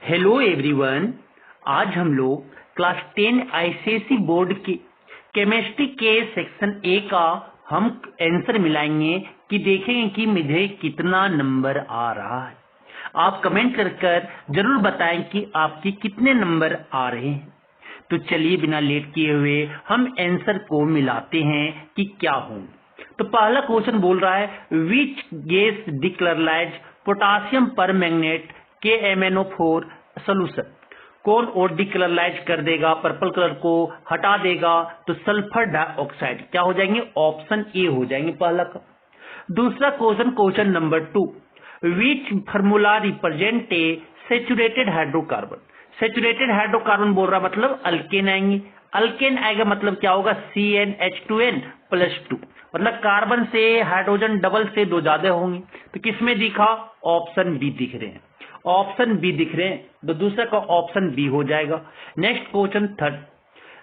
Hello everyone, आज हम लोग क्लास 10 आईसीएसई बोर्ड के केमिस्ट्री के सेक्शन ए का हम आंसर मिलाएंगे कि देखेंगे कि मुझे कितना नंबर आ रहा है। आप कमेंट कर जरूर बताएं कि आपकी कितने नंबर आ रहे हैं। तो चलिए बिना लेट किए हुए हम आंसर को मिलाते हैं कि क्या होंगे। तो पहला क्वेश्चन बोल रहा है which gas decolourise potassium permanganate KMnO4 solution. कौन और डिक्लोराइज कर देगा, पर्पल कलर को हटा देगा तो सल्फर डाइऑक्साइड क्या हो जाएंगे, ऑप्शन ए हो जाएंगे पहला का। दूसरा question number 2, which formula represent a saturated hydrocarbon. Saturated hydrocarbon बोल रहा मतलब अल्केन आएंगे। अल्केन आएगा मतलब क्या होगा, CnH2n+2, मतलब कार्बन से हाइड्रोजन डबल से दो ज्यादा होंगे। तो किसमें दिखा, ऑप्शन बी दिख रहे हैं, ऑप्शन बी दिख रहे हैं, तो दूसरा का ऑप्शन बी हो जाएगा। Next question third,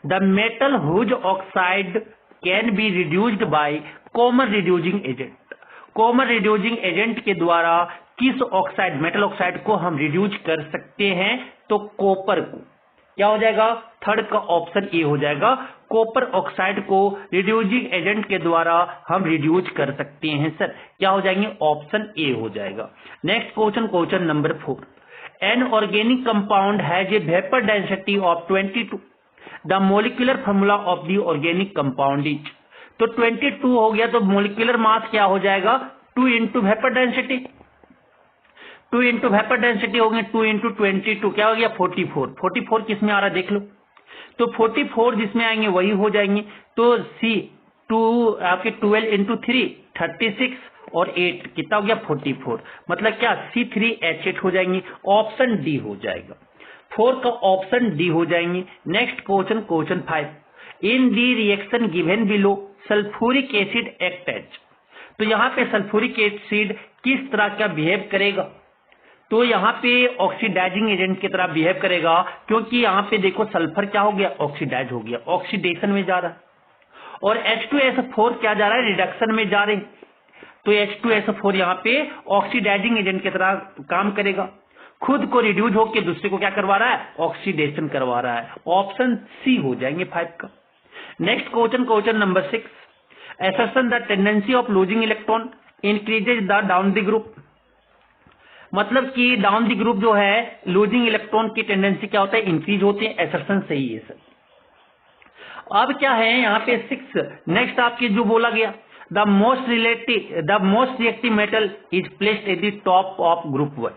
the metal whose oxide can be reduced by common reducing agent. Common reducing agent के द्वारा किस ऑक्साइड, मेटल ऑक्साइड को हम रिड्यूस कर सकते हैं, तो कॉपर को। क्या हो जाएगा, थर्ड का ऑप्शन ए हो जाएगा, कॉपर ऑक्साइड को रिड्यूसिंग एजेंट के द्वारा हम रिड्यूस कर सकते हैं सर। क्या हो जाएंगे, ऑप्शन ए हो जाएगा। Next question number 4, an organic compound has a vapour density of 22, the molecular formula of the organic compound is. तो 22 हो गया तो मोलिकुलर मास क्या हो जाएगा, 2 into vapour density, 2 into vapour density हो गया 2 इंटू 22 क्या हो गया 44। 44 किसमें आ रहा है देख लो, तो 44 जिसमें आएंगे वही हो जाएंगे। तो सी 2 आपके 12 इंटू 3 36 और 8 कितना हो गया 44, मतलब क्या C3H8 हो जाएंगे, ऑप्शन डी हो जाएगा। 4 का ऑप्शन डी हो जाएंगे। Next question 5, in the reaction given below sulphuric acid act as. तो यहाँ पे सल्फ्यूरिक एसिड किस तरह का बिहेव करेगा, तो यहाँ पे ऑक्सीडाइजिंग एजेंट की तरह बिहेव करेगा, क्योंकि यहाँ पे देखो सल्फर क्या हो गया, ऑक्सीडाइज हो गया, ऑक्सीडेशन में जा रहा है, और H2SO4 क्या जा रहा है, रिडक्शन में जा रहे हैं। तो H2SO4 यहाँ पे ऑक्सीडाइजिंग एजेंट की तरह काम करेगा, खुद को रिड्यूस होकर दूसरे को क्या करवा रहा है, ऑक्सीडेशन करवा रहा है, ऑप्शन सी हो जाएंगे 5 का। Next question number 6, assertion the tendency of losing electron increases the down the group. मतलब कि डाउन द ग्रुप जो है लूजिंग इलेक्ट्रॉन की टेंडेंसी क्या होता है, इंक्रीज होते हैं, एसर्शन सही है सर। अब क्या है यहाँ पे 6, नेक्स्ट आपके जो बोला गया, the most reactive metal is placed at the top of group 1।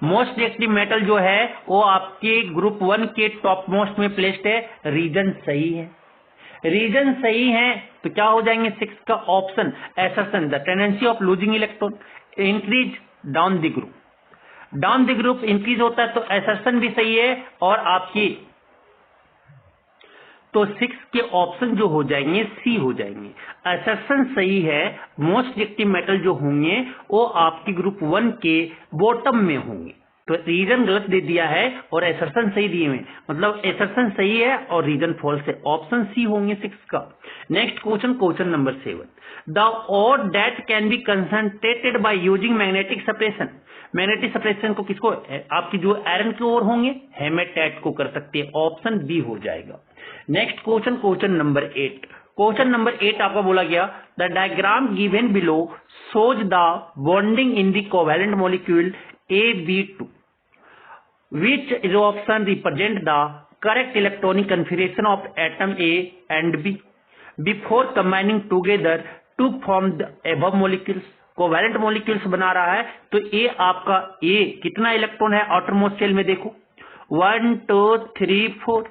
Most reactive metal जो है वो आपके ग्रुप 1 के टॉप मोस्ट में प्लेस्ड है, रीजन सही है, रीजन सही है, तो क्या हो जाएंगे 6 का option, assertion the tendency of losing electron increase down the group. Down the group increase होता है तो एसर्शन भी सही है, और आपकी तो 6 के ऑप्शन जो हो जाएंगे सी हो जाएंगे, एसर्शन सही है। मोस्ट रिएक्टिव मेटल जो होंगे वो आपकी ग्रुप 1 के बॉटम में होंगे, तो रीजन गलत दे दिया है और एसर्शन सही दिए हुए, मतलब एसर्शन सही है और रीजन फॉल्स है, ऑप्शन सी होंगे 6 का। Next question number 7, the ore that can be concentrated by using magnetic separation. Magnetic separation को किसको, आपकी जो आयरन की ओर होंगे हेमेटाइट को कर सकते हैं, ऑप्शन बी हो जाएगा। Next question number 8, question number 8 आपका बोला गया, the diagram given below shows the bonding in the covalent molecule AB2, which is option represent the correct electronic configuration of atom A and B before combining together to form the above molecules। Covalent molecules बना रहा है, तो ए आपका ए कितना electron है outer most shell में, देखो 1 2 3 4,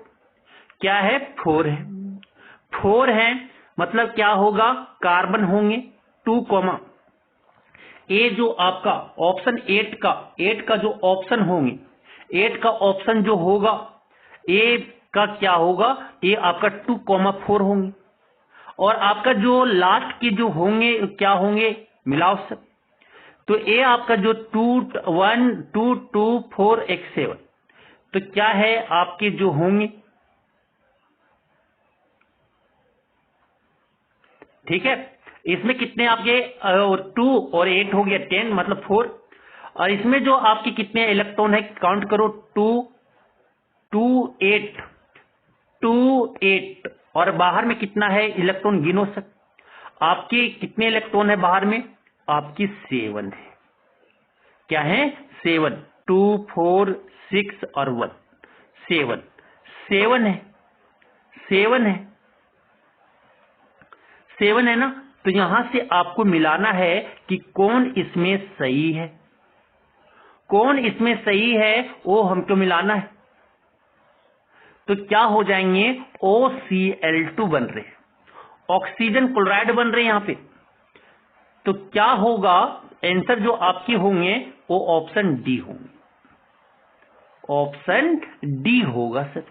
क्या है 4 है, 4 है, मतलब क्या होगा, कार्बन होंगे 2, ए जो आपका ऑप्शन 8 का जो ऑप्शन होंगे, 8 का ऑप्शन जो होगा ए का क्या होगा, ये आपका 2, 4 होंगे, और आपका जो लास्ट के जो होंगे क्या होंगे, मिलाओ सब, तो ए आपका जो 2 1 2 2 4 1 7, तो क्या है आपके जो होंगे, ठीक है, इसमें कितने आपके 2 और 8 हो गया 10, मतलब 4, और इसमें जो आपके कितने इलेक्ट्रॉन है काउंट करो, 2 8 और बाहर में कितना है इलेक्ट्रॉन गिनो सर, आपके कितने इलेक्ट्रॉन है बाहर में, आपकी 7 है। क्या है 7, 2 4 6 और 1, 7 है, 7 है ना। तो यहां से आपको मिलाना है कि कौन इसमें सही है, कौन इसमें सही है वो हमको मिलाना है। तो क्या हो जाएंगे, OCl2 बन रहे, ऑक्सीजन क्लोराइड बन रहे यहां पे। तो क्या होगा, आंसर जो आपके होंगे वो ऑप्शन डी होंगे, ऑप्शन डी होगा सर,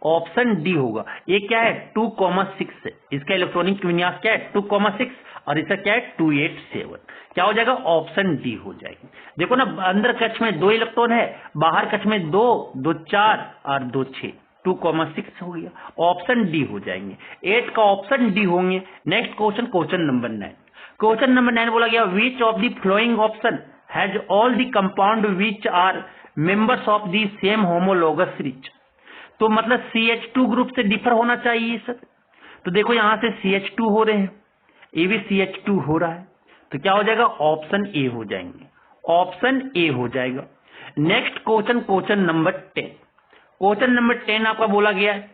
ऑप्शन डी होगा। ये क्या है 2,6 है, इसका इलेक्ट्रॉनिक विन्यास क्या है 2,6 और इसका क्या है 2 8 7, क्या हो जाएगा ऑप्शन डी हो जाएगी। देखो ना अंदर कक्ष में 2 इलेक्ट्रॉन है, बाहर कक्ष में 2 2 4 और 2 6, 2,6 हो गया, ऑप्शन डी हो जाएंगे, 8 का ऑप्शन डी होंगे। Next question, question number 9। Question number 9 बोला गया which of the following option has all the compound which are members of the same homologous rich. तो मतलब CH2 ग्रुप से डिफर होना चाहिए सर। तो देखो यहां से CH2 हो रहे हैं, ये भी CH2 हो रहा है, तो क्या हो जाएगा ऑप्शन ए हो जाएंगे, ऑप्शन ए हो जाएगा। Next question, question number 10। Question number 10 आपका बोला गया है,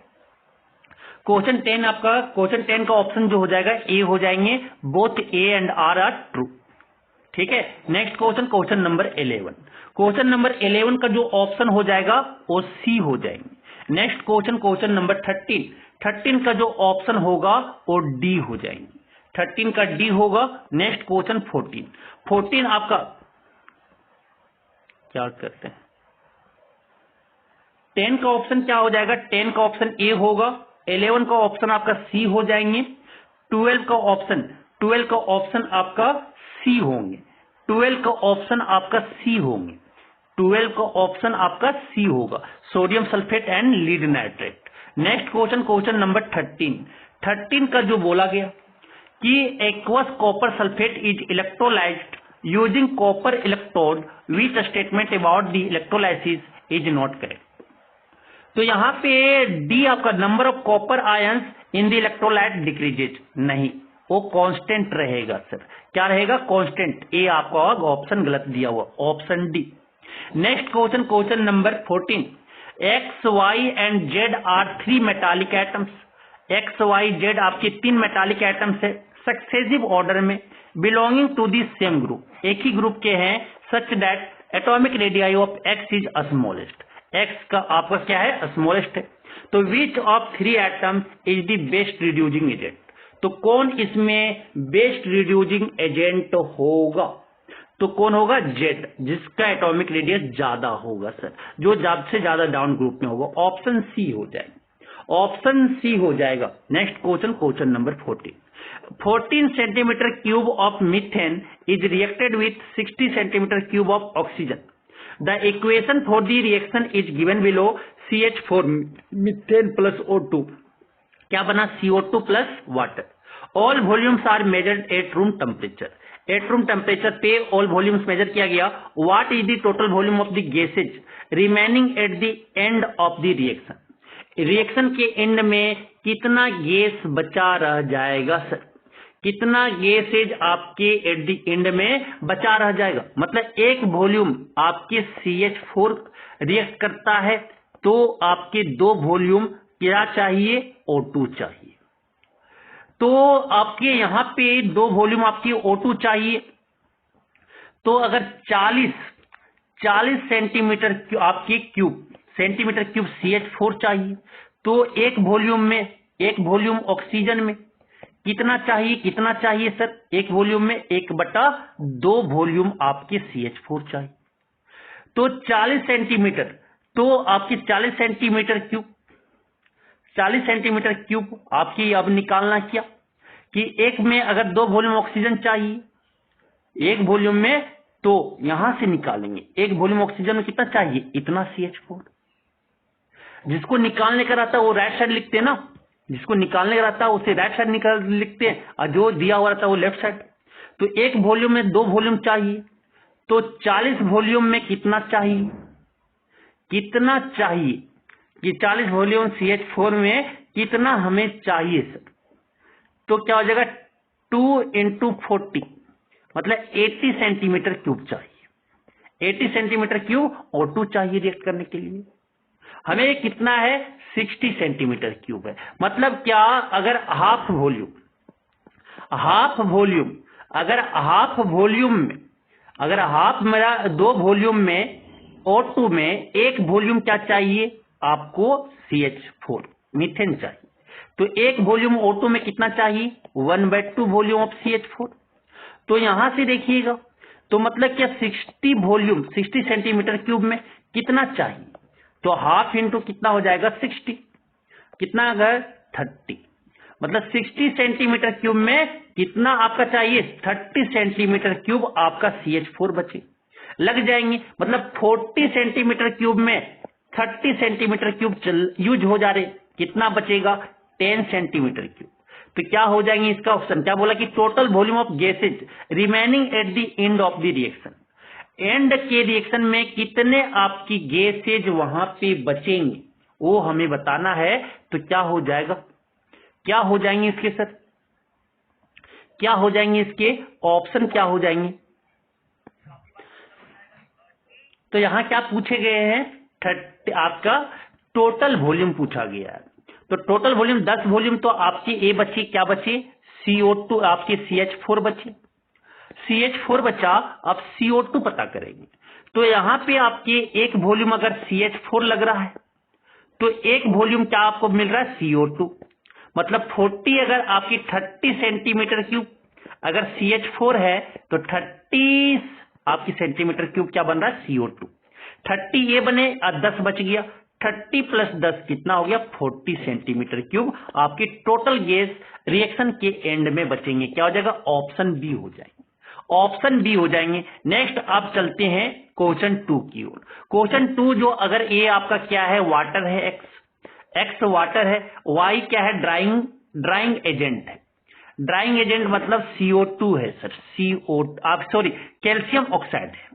क्वेश्चन 10 आपका, क्वेश्चन 10 का ऑप्शन जो हो जाएगा ए हो जाएंगे, both A and R true. ठीक है। Next question, question number 11। Question number 11 का जो ऑप्शन हो जाएगा वो सी हो जाएंगे। Next question, question number 13। 13 का जो ऑप्शन होगा वो डी हो जाएंगे, 13 का डी होगा। Next question 14। 14 आपका क्या करते हैं, 10 का ऑप्शन क्या हो जाएगा, 10 का ऑप्शन ए होगा, 11 का ऑप्शन आपका सी हो जाएंगे, 12 का ऑप्शन आपका सी होंगे, 12 का ऑप्शन आपका सी होंगे, 12 का ऑप्शन आपका सी होगा, sodium sulphate and lead nitrate. Next question, question number 13। 13 का जो बोला गया कि aqueous copper sulphate is electrolysed using copper electrode, which statement about the electrolysis is not correct. तो यहां पे डी आपका number of copper ions in the electrolyte decreases, नहीं वो कांस्टेंट रहेगा सर। क्या रहेगा, कांस्टेंट। ए आपका ऑप्शन गलत दिया हुआ, option D. Next question, question number 14। X Y and Z are 3 metallic atoms, X Y Z आपके 3 मेटालिक एटम्स है सक्सेसिव ऑर्डर में, belonging to the same group, एक ही ग्रुप के हैं, such that atomic radii of X is smallest, X का आपका क्या है स्मॉलेस्ट है। तो which of 3 atoms is the best reducing agent, तो कौन इसमें बेस्ट रिड्यूसिंग एजेंट होगा, तो कौन होगा, जेड, जिसका एटॉमिक रेडियस ज्यादा होगा सर, जो ज्यादा से ज्यादा डाउन ग्रुप में होगा, ऑप्शन सी हो जाएगा, ऑप्शन सी हो जाएगा। Next question, question number 14। 14 centimetre cube of methane is reacted with 60 centimetre cube of oxygen, the equation for the reaction is given below, CH4 methane plus O2, क्या बना CO2 plus water, all volumes are measured at room temperature, at room temperature पे all volumes measure किया गया, what is the total volume of the gases remaining at the end of the reaction, reaction के and में कितना gas बचा रह जाएगा sir, कितना गैसेज आपके एट द एंड में बचा रह जाएगा। मतलब एक वॉल्यूम आपके CH4 रिएक्ट करता है तो आपके 2 वॉल्यूम क्या चाहिए, O2 चाहिए। तो आपके यहां पे 2 वॉल्यूम आपकी O2 चाहिए, तो अगर 40 सेंटीमीटर आपकी क्यूब सेंटीमीटर क्यूब CH4 चाहिए, तो एक वॉल्यूम ऑक्सीजन में कितना चाहिए सर, एक वॉल्यूम में 1/2 वॉल्यूम आपके CH4 चाहिए। तो 40 सेंटीमीटर, तो आपकी 40 सेंटीमीटर क्यूब आपकी अब निकालना क्या कि एक में अगर 2 वॉल्यूम ऑक्सीजन चाहिए एक वॉल्यूम में, तो यहां से निकालेंगे एक वॉल्यूम ऑक्सीजन में कितना चाहिए, इतना CH4। जिसको निकालने का रहता है वो राइट साइड लिखते हैं ना, जिसको निकालने का रहता है उसे राइट साइड लिखते हैं, और जो दिया हुआ रहता है वो लेफ्ट साइड। तो एक वॉल्यूम में 2 वॉल्यूम चाहिए, तो 40 वॉल्यूम में कितना चाहिए, कितना चाहिए कि 40 वॉल्यूम CH4 में कितना हमें चाहिए सर? तो क्या हो जाएगा 2 × 40 मतलब 80 सेंटीमीटर क्यूब चाहिए। 80 सेंटीमीटर क्यूब O2 चाहिए रिएक्ट करने के लिए। हमें कितना है 60 सेंटीमीटर क्यूब है। मतलब क्या, अगर हाफ वॉल्यूम अगर हाफ मेरा 2 वॉल्यूम में O2 में 1 वॉल्यूम क्या चाहिए आपको CH4 मीथेन चाहिए। तो 1 वॉल्यूम O2 में कितना चाहिए 1/2 वॉल्यूम ऑफ CH4। तो यहां से देखिएगा, तो मतलब क्या 60 वॉल्यूम 60 सेंटीमीटर क्यूब में कितना चाहिए, तो हाफ इंटू कितना हो जाएगा 60, कितना अगर 30, मतलब 60 सेंटीमीटर क्यूब में कितना आपका चाहिए 30 सेंटीमीटर क्यूब आपका CH4 बचे लग जाएंगे। मतलब 40 सेंटीमीटर क्यूब में 30 सेंटीमीटर क्यूब यूज हो जा रहे, कितना बचेगा 10 सेंटीमीटर क्यूब। तो क्या हो जाएंगे इसका ऑप्शन, क्या बोला कि total volume of gases remaining at the end of the reaction, and के रिएक्शन में कितने आपकी गैसेज वहां पे बचेंगे वो हमें बताना है। तो क्या हो जाएगा, क्या हो जाएंगे इसके सर, क्या हो जाएंगे इसके ऑप्शन, क्या हो जाएंगे। तो यहां क्या पूछे गए हैं 30 आपका टोटल वॉल्यूम पूछा गया है। तो टोटल वॉल्यूम 10 वॉल्यूम तो आपकी ए बची, क्या बची CO2 आपकी CH4 बची, CH4 बचा। अब CO2 पता करेंगे। तो यहां पे आपके एक वॉल्यूम अगर CH4 लग रहा है तो एक वॉल्यूम क्या आपको मिल रहा है CO2, मतलब 40 अगर आपकी 30 सेंटीमीटर क्यूब अगर CH4 है तो 30 आपकी सेंटीमीटर क्यूब क्या बन रहा है CO2। 30 ये बने 10 बच गया, 30 + 10 कितना हो गया 40 सेंटीमीटर क्यूब आपकी टोटल गैस रिएक्शन के एंड में बचेंगे। क्या हो जाएगा ऑप्शन बी हो जाएंगे, ऑप्शन बी हो जाएंगे। नेक्स्ट आप चलते हैं क्वेश्चन 2 की ओर। क्वेश्चन 2 जो अगर ए आपका क्या है वाटर है, एक्स वाटर है, वाई क्या है ड्राइंग एजेंट है। ड्राइंग एजेंट मतलब CO2 है सर, कैल्शियम ऑक्साइड है।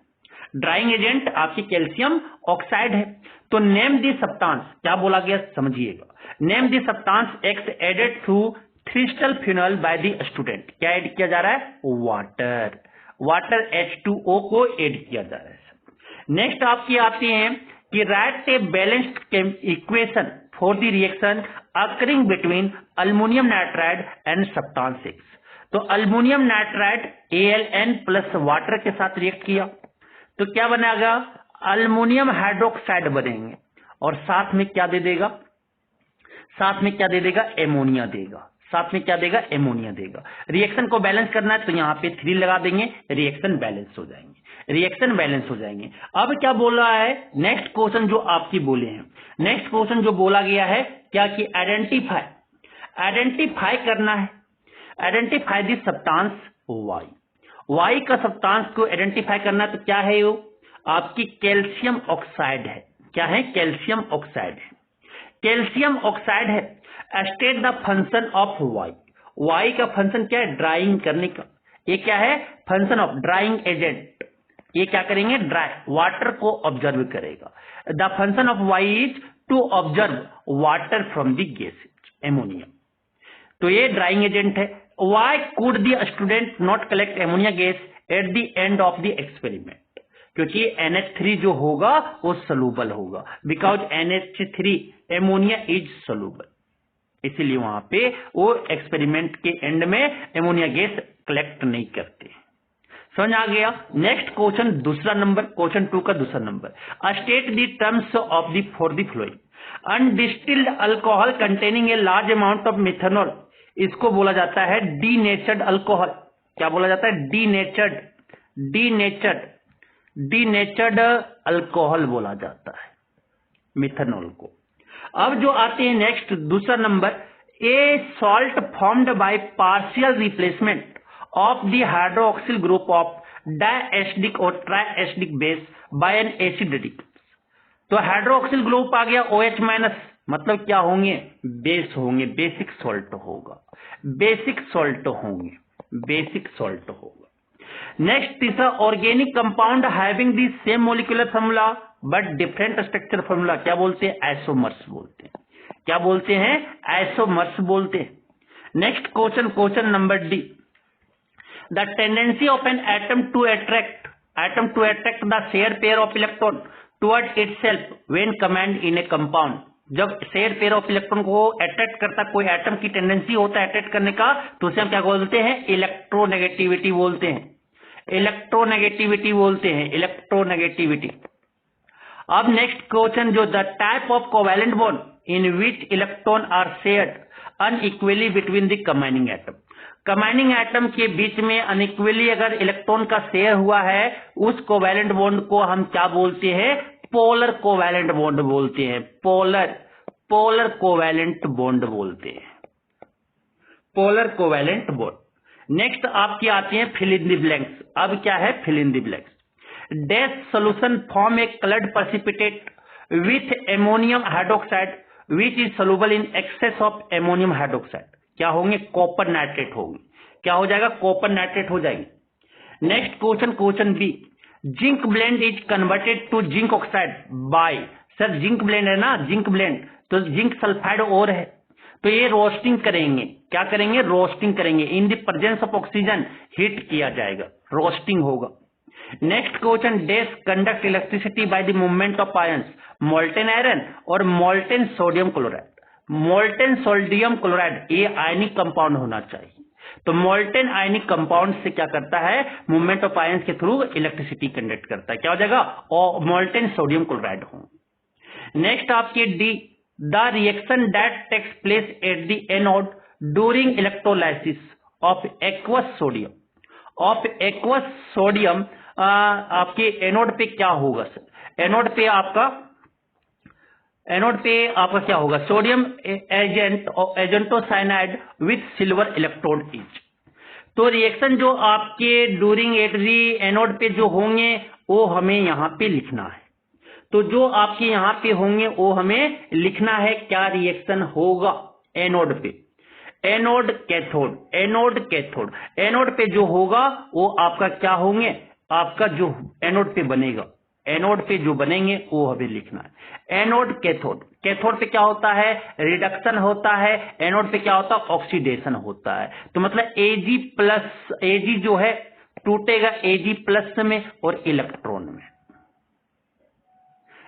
ड्राइंग एजेंट आपकी कैल्शियम ऑक्साइड है। तो नेम दी सब्सटेंस, क्या बोला गया समझिएगा, name the substance X added to crystal phenol by the student. क्या ऐड किया जा रहा है वाटर H2O को ऐड किया जा रहा है। नेक्स्ट आपकी आती है कि right a balanced equation for the reaction occurring between aluminium nitride and substance X। तो aluminium nitride AlN plus water के साथ रिएक्ट किया तो क्या बनेगा अल्युमिनियम हाइड्रोक्साइड बनेंगे और साथ में क्या दे देगा, साथ में क्या दे देगा एमोनिया देगा, साथ में क्या देगा एमोनिया देगा। रिएक्शन को बैलेंस करना है तो यहाँ पे 3 लगा देंगे, रिएक्शन बैलेंस हो जाएंगे, रिएक्शन बैलेंस हो जाएंगे। अब क्या बोल रहा है नेक्स्ट क्वेश्चन जो आपकी बोले हैं, नेक्स्ट क्वेश्चन जो बोला गया है क्या कि आइडेंटिफाई करना है, आइडेंटिफाई दी सब्सटेंस वाई का सब्सटेंस को आइडेंटिफाई करना है। तो क्या है वो आपकी कैल्शियम ऑक्साइड है, क्या है कैल्शियम ऑक्साइड है, कैल्शियम ऑक्साइड है। State the function of Y का फंक्शन क्या है ड्राइंग करने का, ये क्या है फंक्शन ऑफ ड्राइंग एजेंट, ये क्या करेंगे ड्राई वाटर को ऑब्जर्व करेगा। The function of Y is to observe water from the gases ammonia. तो ये ड्राइंग एजेंट है। Why could the student not collect ammonia gas at the end of the experiment, क्योंकि NH3 जो होगा वो soluble होगा, because NH3 ammonia is soluble, इसीलिए वहां पे वो एक्सपेरिमेंट के एंड में एमोनिया गैस कलेक्ट नहीं करते। समझ आ गया। नेक्स्ट क्वेश्चन दूसरा नंबर, क्वेश्चन 2 का दूसरा नंबर, state the terms of the for the following undistilled alcohol containing a large amount of methanol, इसको बोला जाता है डीनेचर्ड अल्कोहल। क्या बोला जाता है डीनेचर्ड अल्कोहल बोला जाता है मिथेनॉल को। अब जो आते हैं नेक्स्ट दूसरा नंबर, a salt formed by partial replacement of the hydroxyl group of diacidic और triacidic base by an acid radical. तो हाइड्रोक्सिल ग्रुप आ गया OH- मतलब क्या होंगे बेस होंगे, बेसिक सॉल्ट होगा, बेसिक सॉल्ट होंगे, बेसिक सॉल्ट होगा। नेक्स्ट तीसरा, organic compound having the same molecular formula but different structure formula, क्या बोलते हैं? आइसोमर्स बोलते हैं। क्या बोलते हैं? आइसोमर्स बोलते हैं। Next question, question number D, the tendency of an atom to attract the share pair of electron toward itself when combined in a compound. जब शेयर पेयर ऑफ इलेक्ट्रॉन को अट्रैक्ट करता, कोई एटम की tendency होता है attract करने का, तो उसे हम क्या बोलते हैं? इलेक्ट्रोनेगेटिविटी बोलते हैं। इलेक्ट्रोनेगेटिविटी बोलते हैं, इलेक्ट्रोनेगेटिविटी। अब नेक्स्ट क्वेश्चन, जो the type of covalent bond in which electron are shared unequally between the combining atom. Combining atom के बीच में अनइक्वली अगर इलेक्ट्रॉन का शेयर हुआ है, उस कोवैलेंट बॉन्ड को हम क्या बोलते हैं? पोलर कोवैलेंट बॉन्ड बोलते हैं। पोलर कोवैलेंट बॉन्ड बोलते हैं, पोलर कोवैलेंट बॉन्ड। नेक्स्ट आपकी आती है फिल इन द ब्लैंक्स। अब क्या है? Fill in the blanks. Dash solution form a coloured precipitate with ammonium hydroxide which is soluble in excess of ammonium hydroxide. क्या होंगे? कॉपर नाइट्रेट होंगे। क्या हो जाएगा? कॉपर नाइट्रेट हो जाएगी। Next question, question B, zinc blende is converted to zinc oxide by. Sir zinc blende है ना, जिंक ब्लेंड, तो जिंक सल्फाइड और है, तो ये रोस्टिंग करेंगे। क्या करेंगे? रोस्टिंग करेंगे। In the presence of oxygen heat किया जाएगा, रोस्टिंग होगा। Next question, dash conduct electricity by the movement of ions, molten iron और molten sodium chloride. Molten sodium chloride ये आयनिक कंपाउंड होना चाहिए, तो मोल्टेन आयनिक कंपाउंड से क्या करता है? मूवमेंट ऑफ आयंस के थ्रू इलेक्ट्रिसिटी कंडक्ट करता है। क्या हो जाएगा? और मोल्टेन सोडियम क्लोराइड हो। नेक्स्ट आपकी D, the reaction that takes place at the anode during electrolysis of aqueous sodium. आपके एनोड पे क्या होगा? सर एनोड पे आपका क्या होगा? सोडियम एजेंट और एजेंटोसाइनाइड विथ सिल्वर इलेक्ट्रोड इच। तो रिएक्शन जो आपके ड्यूरिंग एट दी एनोड पे जो होंगे वो हमें यहां पे लिखना है। तो जो आपके यहां पे होंगे वो हमें लिखना है। क्या रिएक्शन होगा एनोड पे? Anode cathode, anode cathode. Anode पे जो होगा वो आपका क्या होंगे? आपका जो एनोड पे बनेगा, एनोड पे जो बनेंगे वो हमें लिखना है। Anode cathode. कैथोड पे क्या होता है? रिडक्शन होता है। एनोड पे क्या होता है? ऑक्सीडेशन होता है। तो मतलब Ag जो है टूटेगा Ag+ में और इलेक्ट्रॉन में,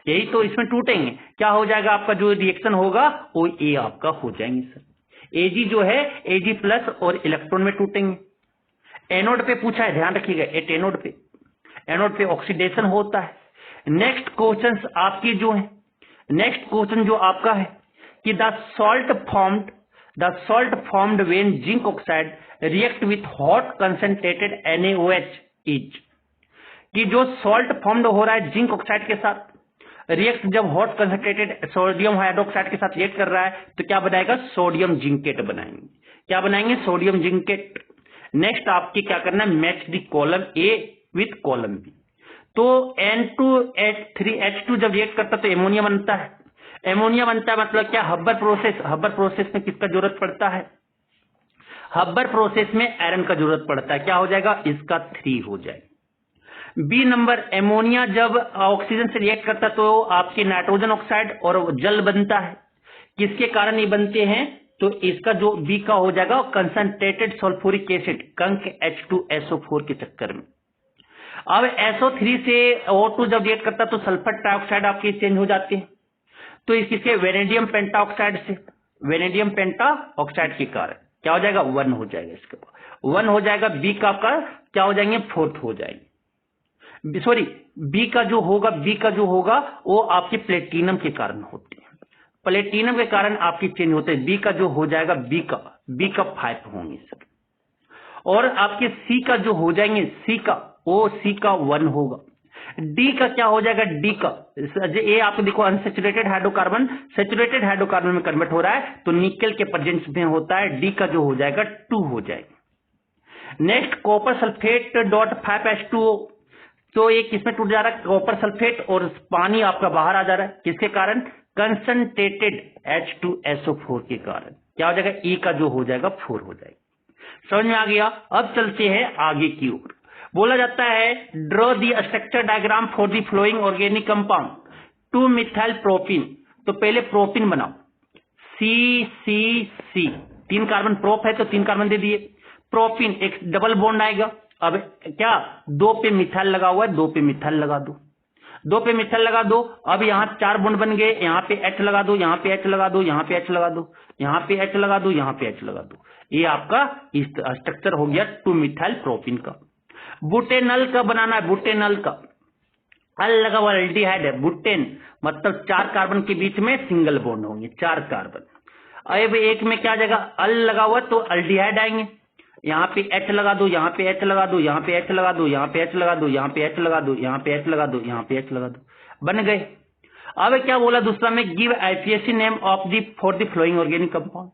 यही तो इसमें टूटेंगे। क्या हो जाएगा? आपका जो रिएक्शन होगा वो ए आपका हो जाएंगे सर। Ag जो है Ag+ और इलेक्ट्रॉन में टूटेंगे। एनोड पे पूछा है, ध्यान रखिएगा, एनोड पे ऑक्सीडेशन होता है। नेक्स्ट क्वेश्चन आपकी जो है, नेक्स्ट क्वेश्चन जो आपका है कि the salt formed when zinc oxide react with hot concentrated NaOH is. कि जो सॉल्ट फॉर्म्ड हो रहा है जिंक ऑक्साइड के साथ, रिएक्ट जब हॉट कंसंट्रेटेड सोडियम हाइड्रोक्साइड के साथ रिएक्ट कर रहा है तो क्या बनाएगा? सोडियम जिंकेट बनाएंगे। क्या बनाएंगे? Sodium zincate. नेक्स्ट आपकी क्या करना है? Match the column A with column B. तो N2H3H2 जब रिएक्ट करता है तो एमोनिया बनता है। एमोनिया बनता है मतलब क्या? हब्बर प्रोसेस में किसका जरूरत पड़ता है? हब्बर प्रोसेस में आयरन का जरूरत पड़ता है। क्या हो जाएगा? इसका 3 हो जाएगा। बी नंबर, एमोनिया जब ऑक्सीजन से रिएक्ट करता है तो आपके नाइट्रोजन ऑक्साइड और जल बनता है। किसके कारण ये बनते हैं? तो इसका जो बी का हो जाएगा concentrated sulphuric acid, Kank H2SO4 के चक्कर में। अब SO3 से O2 जब रिएक्ट करता है तो सल्फर ट्राइऑक्साइड आपके चेंज हो जाते हैं। तो इसके वेनेडियम पेंटाऑक्साइड से, वेनेडियम पेंटाऑक्साइड के कारण क्या हो जाएगा? 1 हो जाएगा। इसके 1 हो जाएगा। बी का आपका क्या हो जाएंगे? 4th हो जाएंगे। सॉरी, बी का जो होगा वो आपके प्लेटिनम के कारण होते हैं। प्लेटिनम के कारण आपकी चेंज होते हैं। बी का जो हो जाएगा, बी का 5 होंगे सर। और आपके सी का जो हो जाएंगे, सी का 1 होगा। डी का क्या हो जाएगा? डी का ये आप देखो अनसेचुरेटेड हाइड्रोकार्बन सैचुरेटेड हाइड्रोकार्बन में कन्वर्ट हो रहा है तो निकेल के प्रेजेंस में होता है। डी का जो हो जाएगा 2 हो जाएगा। नेक्स्ट कॉपर सल्फेट .5H2O, तो ये किसमें टूट जा रहा है? कॉपर सल्फेट, और पानी आपका बाहर आ जा रहा है। किसके कारण? कंसंट्रेटेड H2SO4 के कारण। क्या हो जाएगा? ई का जो हो जाएगा 4 हो जाएगा। समझ में आ गया? अब चलते हैं आगे की ओर। बोला जाता है draw the structure diagram for the following organic compound 2 methyl propyne. तो पहले प्रोपिन बनाओ, CCC, 3 कार्बन प्रोप है तो 3 कार्बन दे दिए। प्रोपिन एक डबल बॉन्ड आएगा, अब क्या 2 पे मिथाइल लगा हुआ है, 2 पे मिथाइल लगा दो, 2 पे मिथाइल लगा दो। अब यहाँ 4 बॉन्ड बन गए, यहाँ पे H लगा दो, यहाँ पे H लगा दो, यहाँ पे H लगा दो, यहाँ पे H लगा दो, यहाँ पे H लगा दो। ये आपका स्ट्रक्चर हो गया 2 मिथाइल प्रोपिन का। बुटेनल का बनाना है, बुटेनल का अल लगा हुआ एल्डिहाइड है, बुटेन मतलब 4 कार्बन के बीच में सिंगल बॉन्ड होंगे, 4 कार्बन। अब एक में क्या जाएगा, अल लगा हुआ तो अल्डिहाइड आएंगे, यहाँ पे H लगा दो, यहाँ पे H लगा दो, यहाँ पे H लगा दो, यहाँ पे H लगा दो, यहाँ पे H लगा दो, यहाँ पे H लगा दो, यहाँ पे H लगा दो, बन गए। अब क्या बोला दूसरा में, give IPSC name of the for the following organic compound.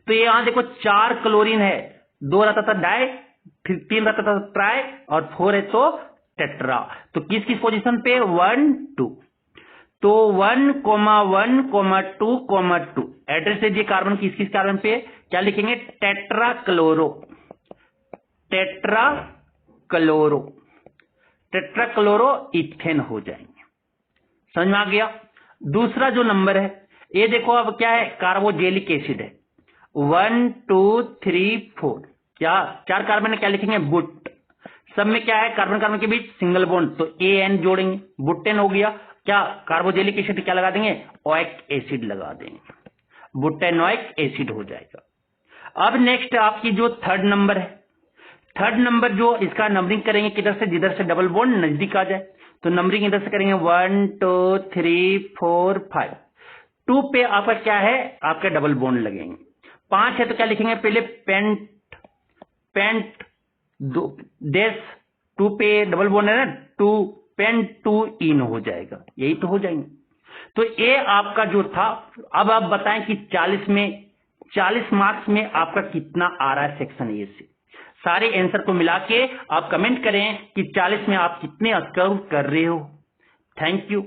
तो ये यहाँ देखो 4 क्लोरीन है, 2 रहता था डाई, फिर 3 रहता था ट्राई और 4 है तो टेट्रा। तो किस किस पोजीशन पे, 1 2। तो 1,1,2,2 एड्रेस दीजिए कार्बन किस किस कार्बन पे, क्या लिखेंगे, tetra chloro, tetra chloro ethane हो जाएंगे। समझ में आ गया। दूसरा जो नंबर है ये देखो, अब क्या है, कार्बोजेलिक एसिड है, 1 2 3 4, क्या 4 कार्बन है, क्या लिखेंगे, बुट। सब में क्या है, कार्बन कार्बन के बीच सिंगल बॉन्ड तो AN जोड़ेंगे, बुटेन हो गया। क्या कार्बोजेलिक एसिड क्या लगा देंगे, ओइक एसिड लगा देंगे, बुटेनोइक एसिड हो जाएगा। अब नेक्स्ट आपकी जो 3rd नंबर है, 3rd नंबर जो इसका नंबरिंग करेंगे किधर से, जिधर से डबल बॉन्ड नजदीक आ जाए, तो नंबरिंग इधर से करेंगे 1 2 3 4 5। 2 पे आपका क्या है, आपके डबल बॉन्ड लगेंगे। 5 है तो क्या लिखेंगे, पहले पेंट 2 पे डबल बॉन्ड है ना, 2 पेंटूइन हो जाएगा, यही तो हो जाएंगे। तो ये आपका जो था। अब आप बताएं कि 40 मार्क्स में आपका कितना आ रहा है सेक्शन ए से। सारे आंसर को मिला के आप कमेंट करें कि 40 में आप कितने स्कोर कर रहे हो। Thank you.